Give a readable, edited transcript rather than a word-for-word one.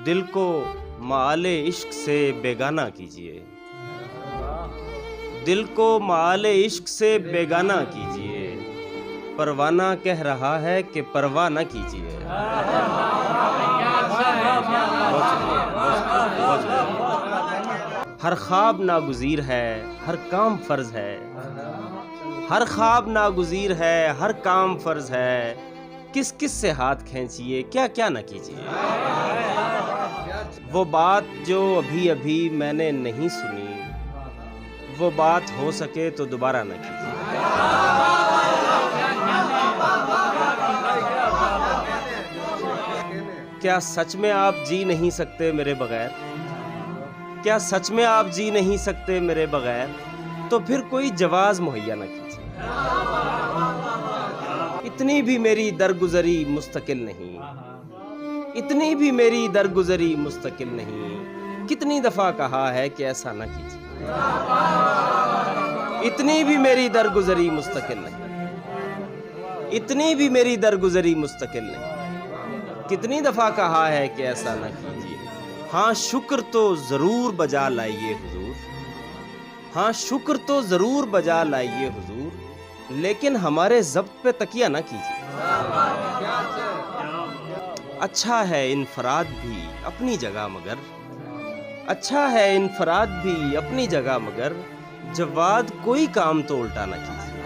دل کو مآل عشق سے بیگانہ کیجیے، دل کو مآل عشق سے بیگانہ کیجیے، پروانہ کہہ رہا ہے کہ پرواہ نہ کیجیے۔ ہر خواب ناگزیر ہے، ہر کام فرض ہے، ہر خواب ناگزیر ہے، ہر کام فرض ہے، کس کس سے ہاتھ کھینچیے، کیا کیا نہ کیجیے۔ وہ بات جو ابھی ابھی میں نے نہیں سنی، وہ بات ہو سکے تو دوبارہ نہ کیجیے۔ کیا سچ میں آپ جی نہیں سکتے میرے بغیر؟ کیا سچ میں آپ جی نہیں سکتے میرے بغیر؟ تو پھر کوئی جواز مہیا نہ کیجیے۔ اتنی بھی میری درگزری مستقل نہیں، اتنی بھی میری درگزری مستقل نہیں، کتنی دفعہ کہا ہے کہ ایسا نہ کیجیے۔ اتنی بھی میری درگزری مستقل نہیں، اتنی بھی میری درگزری مستقل نہیں، کتنی دفعہ کہا ہے کہ ایسا نہ کیجیے۔ ہاں شکر تو ضرور بجا لائیے حضور، ہاں شکر تو ضرور بجا لائیے حضور، لیکن ہمارے ضبط پہ تکیہ نہ کیجیے۔ اچھا ہے انفراد بھی اپنی جگہ مگر، اچھا ہے انفراد بھی اپنی جگہ مگر، جواد کوئی کام تو الٹا نہ کیجیے۔